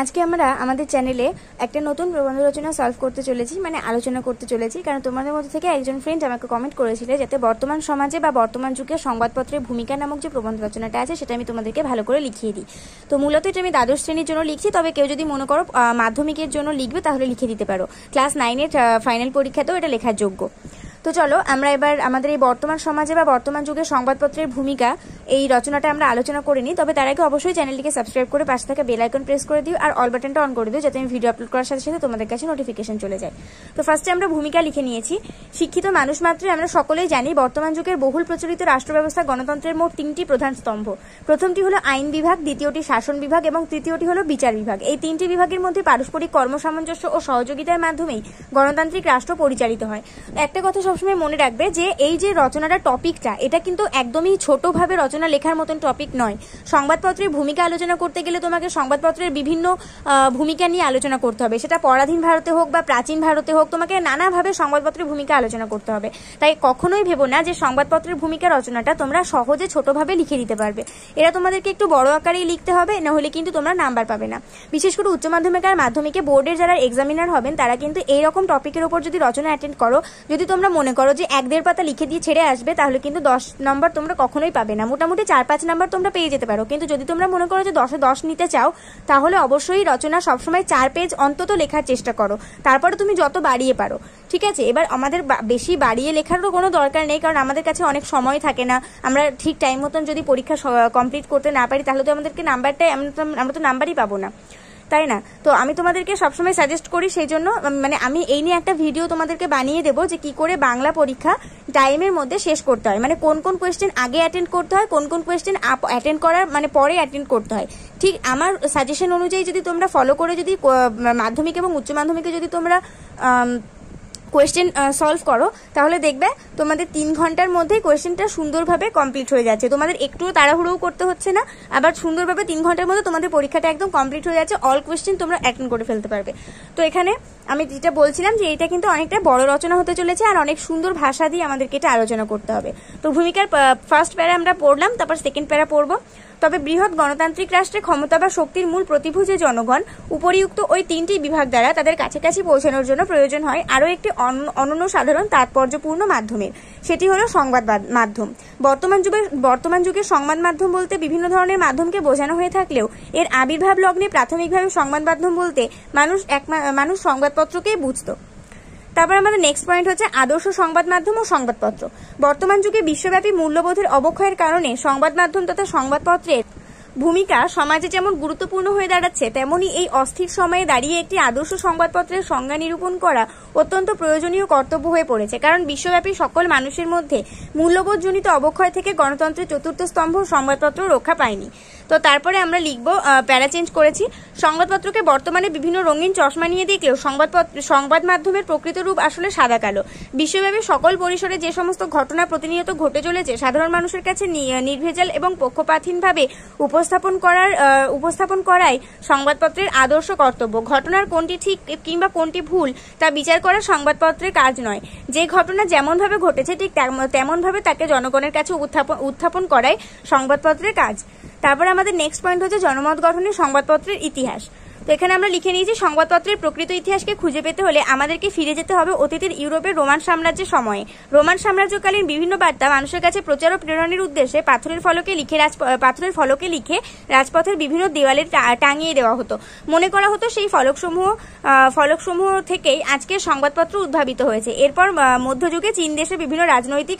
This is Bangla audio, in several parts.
আজকে আমরা আমাদের চ্যানেলে একটা নতুন প্রবন্ধ রচনা সলভ করতে চলেছি, মানে আলোচনা করতে চলেছি। কারণ তোমাদের মধ্যে থেকে একজন ফ্রেন্ড আমাকে কমেন্ট করেছিল যাতে বর্তমান সমাজে বা বর্তমান যুগে সংবাদপত্রের ভূমিকা নামক যে প্রবন্ধ রচনাটা আছে সেটা আমি তোমাদেরকে ভালো করে লিখিয়ে দিই। তো মূলত এটা আমি দ্বাদশ শ্রেণীর জন্য লিখছি, তবে কেউ যদি মনে করো মাধ্যমিকের জন্য লিখবে তাহলে লিখে দিতে পারো। ক্লাস 9-এর ফাইনাল পরীক্ষাতেও এটা লেখার যোগ্য। তো চলো আমরা এবার আমাদের এই বর্তমান সমাজে বা বর্তমান যুগে সংবাদপত্রের ভূমিকা এই রচনাটা আমরা আলোচনা করে নিই। তবে তার আগে অবশ্যই চ্যানেলটিকে সাবস্ক্রাইব করে পাশে থাকা বেল আইকন প্রেস করে দিও আর অল বাটনটা অন করে দিও যাতে আমি ভিডিও আপলোড করার সাথে সাথে তোমাদের কাছে নোটিফিকেশন চলে যায়। তো ফার্স্টে আমরা ভূমিকা লিখে নিয়েছি। শিক্ষিত মানুষ মাত্রই আমরা সকলেই জানি বর্তমান যুগের বহুল প্রচলিত রাষ্ট্র ব্যবস্থা গণতন্ত্রের মোট 3টি প্রধান স্তম্ভ। প্রথমটি হলো আইন বিভাগ, দ্বিতীয়টি শাসন বিভাগ এবং তৃতীয়টি হলো বিচার বিভাগ। এই 3টি বিভাগের মধ্যে পারস্পরিক কর্মসামঞ্জস্য ও সহযোগিতার মাধ্যমেই গণতান্ত্রিক রাষ্ট্র পরিচালিত হয়। একটা কথা সবসময় মনে রাখবে যে এই যে রচনাটা টপিকটা এটা কিন্তু একদমই ছোটভাবে রচনা লেখার মতন টপিক নয়। সংবাদপত্রের ভূমিকা আলোচনা করতে গেলে তোমাকে সংবাদপত্রের বিভিন্ন ভূমিকা নিয়ে আলোচনা করতে হবে, সেটা পরাধীন ভারতে হোক বা প্রাচীন ভারতে হোক, তোমাকে নানাভাবে সংবাদপত্রের ভূমিকা আলোচনা করতে হবে। তাই কখনোই ভেবো না যে সংবাদপত্রের ভূমিকা রচনাটা তোমরা সহজে ছোটভাবে লিখে দিতে পারবে। এরা তোমাদেরকে একটু বড় আকারেই লিখতে হবে, নাহলে কিন্তু তোমরা নাম্বার পাবে না। বিশেষ করে উচ্চ মাধ্যমিক আর মাধ্যমিকে বোর্ডের যারা এক্সামিনার হবেন তারা কিন্তু এইরকম টপিকের উপর যদি রচনা অ্যাটেন্ড করো, যদি তোমরা মনে করো যে 1-1.5 পাতা লিখে দিয়ে ছেড়ে আসবে, তাহলে কিন্তু 10 নম্বর তোমরা কখনোই পাবে না। মোটামুটি 4-5 নম্বর তোমরা পেয়ে যেতে পারো। কিন্তু যদি তোমরা মনে করো যে 10-এ 10 নিতে চাও, তাহলে অবশ্যই রচনা সবসময় 4 পেজ অন্তত লেখার চেষ্টা করো, তারপরে তুমি যত বাড়িয়ে পারো। ঠিক আছে, এবার আমাদের বেশি বাড়িয়ে লেখারও কোনো দরকার নেই, কারণ আমাদের কাছে অনেক সময় থাকে না। আমরা ঠিক টাইম মতন যদি পরীক্ষা কমপ্লিট করতে না পারি তাহলে তো আমাদেরকে নাম্বারটাই আমরা তো নাম্বারই পাবো না, তাই না? তো আমি তোমাদেরকে সবসময় সাজেস্ট করি, সেই জন্য মানে আমি এই নিয়ে একটা ভিডিও তোমাদেরকে বানিয়ে দেবো যে কি করে বাংলা পরীক্ষা টাইমের মধ্যে শেষ করতে হয়, মানে কোন কোন কোয়েশ্চেন আগে অ্যাটেন্ড করতে হয়, কোন কোন কোয়েশ্চেন অ্যাটেন্ড করার মানে পরে অ্যাটেন্ড করতে হয়। ঠিক আমার সাজেশন অনুযায়ী যদি তোমরা ফলো করে যদি মাধ্যমিক এবং উচ্চ মাধ্যমিকে যদি তোমরা কোয়েশ্চেন সলভ করো, তাহলে দেখবে তোমাদের 3 ঘন্টার মধ্যে কোয়েশ্চেনটা সুন্দরভাবে কমপ্লিট হয়ে যাচ্ছে। তোমাদের একটুও তাড়াহুড়োও করতে হচ্ছে না, আবার সুন্দরভাবে 3 ঘন্টার মধ্যে তোমাদের পরীক্ষাটা একদম কমপ্লিট হয়ে যাচ্ছে। অল কোয়েশ্চেন তোমরা অ্যাটেন্ড করে ফেলতে পারবে। তো এখানে আমি যেটা বলছিলাম যে এটা কিন্তু অনেকটা বড় রচনা হতে চলেছে আর অনেক সুন্দর ভাষা দিয়ে আমাদেরকে এটা আলোচনা করতে হবে। তো ভূমিকার ফার্স্ট প্যারা আমরা পড়লাম, তারপর সেকেন্ড প্যারা পড়বো। তবে বৃহৎ গণতান্ত্রিক রাষ্ট্রে ক্ষমতা বা শক্তির মূল প্রতিভূ যে জনগণ, উপরিউক্ত ওই 3টি বিভাগ দ্বারা তাদের কাছাকাছি পৌঁছানোর জন্য প্রয়োজন হয় আরও একটি অনন্য সাধারণ তাৎপর্যপূর্ণ মাধ্যমের, সেটি হলো সংবাদ মাধ্যম। বর্তমান যুগে সংবাদ মাধ্যম বলতে বিভিন্ন ধরনের মাধ্যমকে বোঝানো হয়ে থাকলেও এর আবির্ভাব লগ্নে প্রাথমিকভাবে সংবাদ মাধ্যম বলতে মানুষ সংবাদপত্রকেই বুঝতো। তারপর আমাদের নেক্সট পয়েন্ট হচ্ছে আদর্শ সংবাদ মাধ্যম ও সংবাদপত্র। বর্তমান যুগে বিশ্বব্যাপী মূল্যবোধের অবক্ষয়ের কারণে সংবাদ মাধ্যম তথা সংবাদপত্রের ভূমিকা সমাজে যেমন গুরুত্বপূর্ণ হয়ে দাঁড়াচ্ছে, তেমনি এই অস্থির সময়ে দাঁড়িয়ে একটি আদর্শ সংবাদপত্রের সংজ্ঞা নিরূপণ করা অত্যন্ত প্রয়োজনীয় কর্তব্য হয়ে পড়েছে। কারণ বিশ্বব্যাপী সকল মানুষের মধ্যে মূল্যবোধজনিত অবক্ষয় থেকে গণতন্ত্রের 4র্থ স্তম্ভ সংবাদপত্র রক্ষা পায়নি। তো তারপরে আমরা লিখবো, প্যারা চেঞ্জ করেছি, সংবাদপত্রকে বর্তমানে বিভিন্ন রঙিন চশমা নিয়ে দেখলেও সংবাদ মাধ্যমের প্রকৃত রূপ আসলে সাদা কালো। বিশ্বব্যাপী সকল পরিসরে যে সমস্ত ঘটনা প্রতিনিয়ত ঘটে চলেছে, সাধারণ মানুষের কাছে নির্ভেজাল এবং পক্ষপাতহীনভাবে উপস্থাপন করাই সংবাদপত্রের আদর্শ কর্তব্য। ঘটনার কোনটি ঠিক কিংবা কোনটি ভুল তা বিচার করা সংবাদপত্রের কাজ নয়। যে ঘটনা যেমনভাবে ঘটেছে ঠিক তেমনভাবে তাকে জনগণের কাছে উত্থাপন করাই সংবাদপত্রের কাজ। তারপর আমাদের নেক্সট পয়েন্ট হচ্ছে জনমত গঠনে সংবাদপত্রের ইতিহাস। তো এখানে আমরা লিখে নিয়েছি সংবাদপত্রের প্রকৃত ইতিহাসকে খুঁজে পেতে হলে আমাদেরকে ফিরে যেতে হবে অতীতের ইউরোপের রোমান সাম্রাজ্যের সময়ে। রোমান সাম্রাজ্যকালীন বিভিন্ন বার্তা মানুষের কাছে প্রচার ও প্রেরণের উদ্দেশ্যে পাথরের ফলকে লিখে রাজপথের বিভিন্ন দেওয়ালে টাঙিয়ে দেওয়া হতো। মনে করা হতো সেই ফলকসমূহ থেকেই আজকের সংবাদপত্র উদ্ভাবিত হয়েছে। এরপর মধ্যযুগে চীন দেশে বিভিন্ন রাজনৈতিক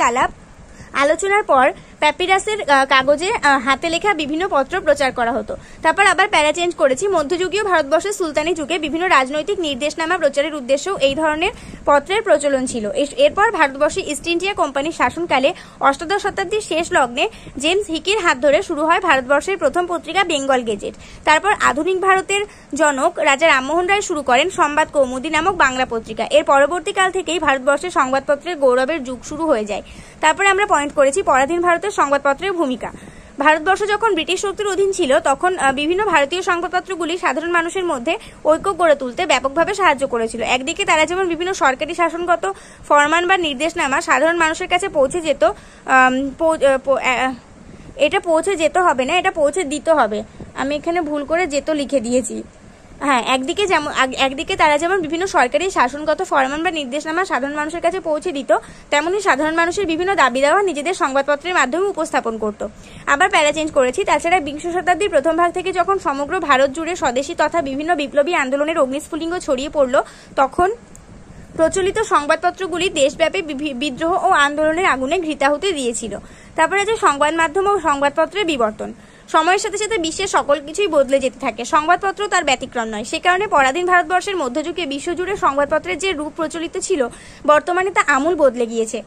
আলোচনার পর প্যাপিরাসের কাগজে হাতে লেখা বিভিন্ন পত্র প্রচার করা হতো। তারপর আবার প্যারা চেঞ্জ করেছি, মধ্যযুগীয় ভারতবর্ষের সুলতানি যুগে বিভিন্ন রাজনৈতিক নির্দেশনামা প্রচারের উদ্দেশ্যেও এই ধরনের পত্রের প্রচলন ছিল। এরপর ভারতবর্ষে ইস্ট ইন্ডিয়া কোম্পানির শাসনকালে 8শ শতাব্দীর শেষ লগ্নে জেমস হিকির হাত ধরে শুরু হয় ভারতবর্ষের প্রথম পত্রিকা বেঙ্গল গেজেট। তারপর আধুনিক ভারতের জনক রাজা রামমোহন রায় শুরু করেন সংবাদ কৌমুদী নামক বাংলা পত্রিকা। এর পরবর্তীকাল থেকেই ভারতবর্ষের সংবাদপত্রের গৌরবের যুগ শুরু হয়ে যায়। তারপরে আমরা পয়েন্ট করেছি পরাধীন ভারতের সংবাদপত্রের ভূমিকা। ভারতবর্ষ যখন ব্রিটিশ শক্তির অধীন ছিল তখন বিভিন্ন ভারতীয় সংবাদপত্রগুলি সাধারণ মানুষের মধ্যে ঐক্য গড়ে তুলতে ব্যাপকভাবে সাহায্য করেছিল। একদিকে তারা যেমন বিভিন্ন সরকারি শাসনগত ফরমান বা নির্দেশনামা সাধারণ মানুষের কাছে পৌঁছে যেত, এটা পৌঁছে যেতে হবে না, এটা পৌঁছে দিতে হবে। আমি এখানে ভুল করে যেত লিখে দিয়েছি। হ্যাঁ, একদিকে তারা যেমন বিভিন্ন সরকারি শাসনগত ফরমান বা নির্দেশনামা সাধারণ মানুষের কাছে পৌঁছে দিত, তেমনি সাধারণ মানুষের বিভিন্ন দাবি দাওয়া নিজেদের সংবাদপত্রের মাধ্যমে উপস্থাপন করত। আবার প্যারা চেঞ্জ করেছি। তাছাড়া বিংশ শতাব্দীর প্রথম ভাগ থেকে যখন সমগ্র ভারত জুড়ে স্বদেশী তথা বিভিন্ন বিপ্লবী আন্দোলনের অগ্নিস্ফুলিঙ্গ ছড়িয়ে পড়ল, তখন প্রচলিত সংবাদপত্রগুলি দেশব্যাপী বিদ্রোহ ও আন্দোলনের আগুনে ঘৃতাহুতি দিয়েছিল। তারপরে আছে সংবাদ মাধ্যম ও সংবাদপত্রের বিবর্তন। সময়ের সাথে সাথে বিশ্বের সকল কিছুই বদলে যেতে থাকে, সংবাদপত্র তার ব্যতিক্রম নয়। সে কারণে পরাধীন ভারতবর্ষের মধ্যযুগে বিশ্বজুড়ে সংবাদপত্রের যে রূপ প্রচলিত ছিল, বর্তমানে তা আমূল বদলে গিয়েছে।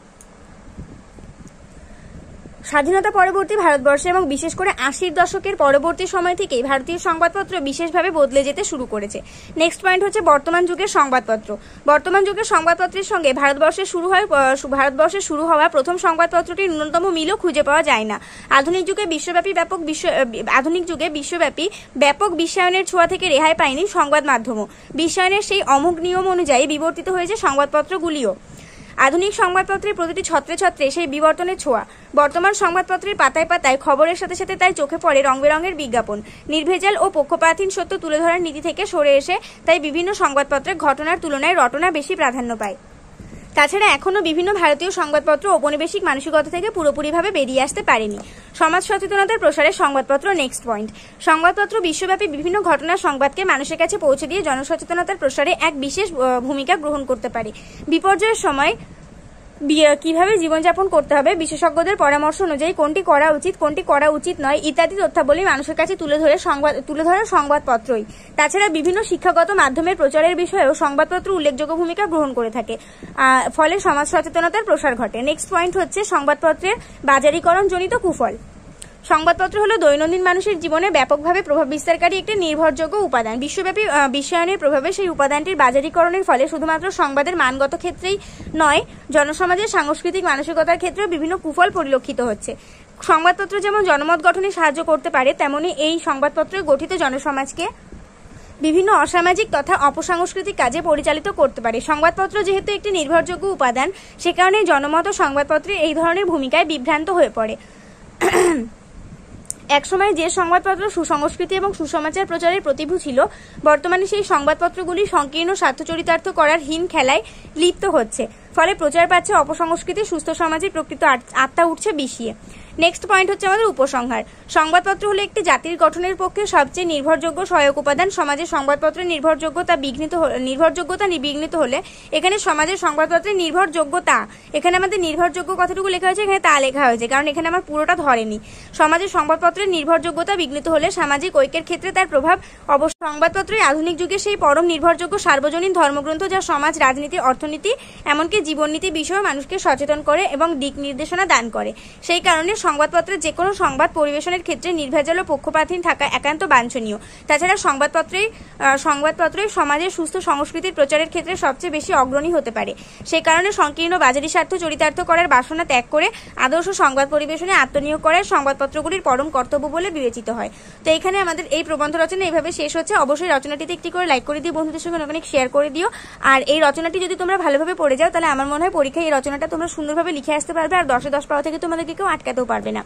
স্বাধীনতা পরবর্তী ভারতবর্ষে এবং বিশেষ করে 80-র দশকের পরবর্তী সময় থেকেই ভারতীয় সংবাদপত্র বিশেষভাবে বদলে যেতে শুরু করেছে। নেক্সট পয়েন্ট হচ্ছে বর্তমান যুগের সংবাদপত্র। বর্তমান যুগের সংবাদপত্রের সঙ্গে ভারতবর্ষে শুরু হওয়া প্রথম সংবাদপত্রটির ন্যূনতম মিলও খুঁজে পাওয়া যায় না। আধুনিক যুগে বিশ্বব্যাপী ব্যাপক বিশ্বায়নের ছোঁয়া থেকে রেহাই পায়নি সংবাদ মাধ্যমও। বিশ্বায়নের সেই অমোঘ নিয়ম অনুযায়ী বিবর্তিত হয়েছে সংবাদপত্রগুলিও। আধুনিক সংবাদপত্রের প্রতিটি ছত্রে ছত্রে সেই বিবর্তনের ছোঁয়া। বর্তমান সংবাদপত্রের পাতায় পাতায় খবরের সাথে সাথে তাই চোখে পড়ে রং বেরঙের বিজ্ঞাপন। নির্ভেজাল ও পক্ষপাতহীন সত্য তুলে ধরার নীতি থেকে সরে এসে তাই বিভিন্ন সংবাদপত্রে ঘটনার তুলনায় রটনা বেশি প্রাধান্য পায়। তাছাড়া এখনও বিভিন্ন ভারতীয় সংবাদপত্র ঔপনিবেশিক মানসিকতা থেকে পুরোপুরিভাবে বেরিয়ে আসতে পারেনি। সমাজ সচেতনতার প্রসারে সংবাদপত্র। নেক্সট পয়েন্ট, সংবাদপত্র বিশ্বব্যাপী বিভিন্ন ঘটনার সংবাদকে মানুষের কাছে পৌঁছে দিয়ে জনসচেতনতার প্রসারে এক বিশেষ ভূমিকা গ্রহণ করতে পারে। বিপর্যয়ের সময় কিভাবে জীবনযাপন করতে হবে, বিশেষজ্ঞদের পরামর্শ অনুযায়ী কোনটি করা উচিত নয় ইত্যাদি তথ্যাবলী মানুষের কাছে তুলে ধরে সংবাদপত্রই। তাছাড়া বিভিন্ন শিক্ষাগত মাধ্যমের প্রচারের বিষয়েও সংবাদপত্র উল্লেখযোগ্য ভূমিকা গ্রহণ করে থাকে, ফলে সমাজ সচেতনতার প্রসার ঘটে। নেক্সট পয়েন্ট হচ্ছে সংবাদপত্রের বাজারীকরণ জনিত কুফল। সংবাদপত্র হলো দৈনন্দিন মানুষের জীবনে ব্যাপকভাবে প্রভাব বিস্তারকারী একটি নির্ভরযোগ্য উপাদান। বিশ্বব্যাপী বিশ্বায়নের প্রভাবে সেই উপাদানটির বাজারীকরণের ফলে শুধুমাত্র সংবাদের মানগত ক্ষেত্রেই নয়, জনসমাজের সাংস্কৃতিক মানসিকতার ক্ষেত্রেও বিভিন্ন কুফল পরিলক্ষিত হচ্ছে। সংবাদপত্র যেমন জনমত গঠনে সাহায্য করতে পারে, তেমনি এই সংবাদপত্র গঠিত জনসমাজকে বিভিন্ন অসামাজিক তথা অপসাংস্কৃতিক কাজে পরিচালিত করতে পারে। সংবাদপত্র যেহেতু একটি নির্ভরযোগ্য উপাদান, সে কারণে জনমত ও সংবাদপত্রে এই ধরনের ভূমিকায় বিভ্রান্ত হয়ে পড়ে। একসময় যে সংবাদপত্র সুসংস্কৃতি এবং সুসমাচার প্রচারের প্রতিভূ ছিল, বর্তমানে সেই সংবাদপত্রগুলি সংকীর্ণ স্বার্থচরিতার্থ করার হীন খেলায় লিপ্ত হচ্ছে। ফলে প্রচার পাচ্ছে অপসংস্কৃতি, সুস্থ সমাজের প্রকৃত আত্মা উঠছে বিষিয়ে। নেক্সট পয়েন্ট হচ্ছে আমাদের উপসংহার। সংবাদপত্র হলো একটি জাতির গঠনের পক্ষে সবচেয়ে নির্ভরযোগ্য সহায়ক উপাদান। সমাজের সংবাদপত্রের নির্ভরযোগ্যতা বিঘ্নিত হলে এখানে সমাজের সংবাদপত্রের নির্ভরযোগ্যতা, এখানে আমাদের নির্ভরযোগ্য কতটুকু লেখা হয়েছে, এখানে তা লেখা হয়েছে, কারণ এখানে আমার পুরোটা ধরেনি। সমাজের সংবাদপত্রের নির্ভরযোগ্যতা বিঘ্নিত হলে সামাজিক ঐক্যের ক্ষেত্রে তার প্রভাব অবশ্য। সংবাদপত্রের আধুনিক যুগে সেই পরম নির্ভরযোগ্য সার্বজনীন ধর্মগ্রন্থ, যা সমাজ, রাজনীতি, অর্থনীতি, এমনকি জীবননীতি বিষয়ে মানুষকে সচেতন করে এবং দিক নির্দেশনা দান করে। সেই কারণে সংবাদপত্রের যে কোনো সংবাদ পরিবেশনের ক্ষেত্রে নির্ভেজাল ও পক্ষপাতহীন থাকা একান্ত বাঞ্ছনীয়। তাছাড়া সংবাদপত্রই সমাজের সুস্থ সংস্কৃতির প্রচারের ক্ষেত্রে সবচেয়ে বেশি অগ্রণী হতে পারে। সেই কারণে সংকীর্ণ বাজারি স্বার্থ চরিতার্থ করার বাসনা ত্যাগ করে আদর্শ সংবাদ পরিবেশনে আত্মনিয়োগ করার সংবাদপত্রগুলির পরম কর্তব্য বলে বিবেচিত হয়। তো এখানে আমাদের এই প্রবন্ধ রচনা এইভাবে শেষ হচ্ছে। অবশ্যই রচনাটিতে একটি করে লাইক করে দিও, বন্ধুদের সঙ্গে অনেক শেয়ার করে দিও। আর এই রচনাটি যদি তোমরা ভালোভাবে পড়ে যাও, তাহলে আমার মনে হয় পরীক্ষায় এই রচনাটা তোমরা সুন্দরভাবে লিখে আসতে পারবে, আর 10-এ 10 পাওয়া থেকে তোমাদেরকে কেউ আটকাতেও পারবে না।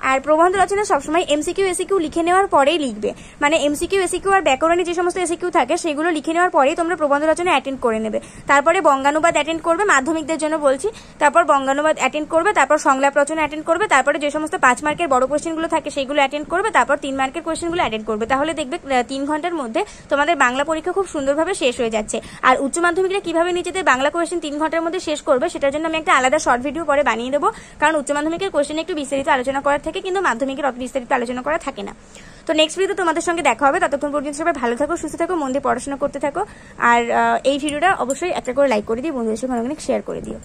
আর প্রবন্ধ রচনা সবসময় এমসিকিউ এসিকিউ লিখে নেওয়ার পরেই লিখবে, মানে এমসিকিউ এসিকিউ আর ব্যাকরণে যে সমস্ত এসিকিউ থাকে সেগুলো লিখে নেওয়ার পরেই তোমরা প্রবন্ধ রচনা অ্যাটেন্ড করে নেবে। তারপরে বঙ্গানুবাদ অ্যাটেন্ড করবে, মাধ্যমিকদের জন্য বলছি। তারপর বঙ্গানুবাদ অ্যাটেন্ড করবে, তারপর সংলাপ রচনা অ্যাটেন্ড করবে, তারপরে যে সমস্ত 5 মার্কের বড় কোয়েশ্চেনগুলো থাকে সেগুলো অ্যাটেন্ড করবে, তারপর 3 মার্কের কোয়েশ্চেনগুলো অ্যাটেন্ড করবে। তাহলে দেখবে 3 ঘন্টার মধ্যে তোমাদের বাংলা পরীক্ষা খুব সুন্দরভাবে শেষ হয়ে যাচ্ছে। আর উচ্চ মাধ্যমিকরা কিভাবে নিজেদের বাংলা কোয়েশ্চেন 3 ঘন্টার মধ্যে শেষ করবে, সেটার জন্য আমি একটা আলাদা শর্ট ভিডিও পরে বানিয়ে দেবো, কারণ উচ্চ মাধ্যমিকের কোয়েশ্চেন একটু বিস্তারিত আলোচনা করার থেকে, কিন্তু মাধ্যমিকের অত বিস্তারিত আলোচনা করা থাকে না। তো নেক্সট ভিডিও তোমাদের সঙ্গে দেখা হবে। ততক্ষণ পর্যন্ত সবাই ভালো থাকো, সুস্থ থাকো, মন দিয়ে পড়াশোনা করতে থাকো। আর এই ভিডিওটা অবশ্যই একটা করে লাইক করে দিও, বন্ধুদের সঙ্গে অনেক শেয়ার করে দিও।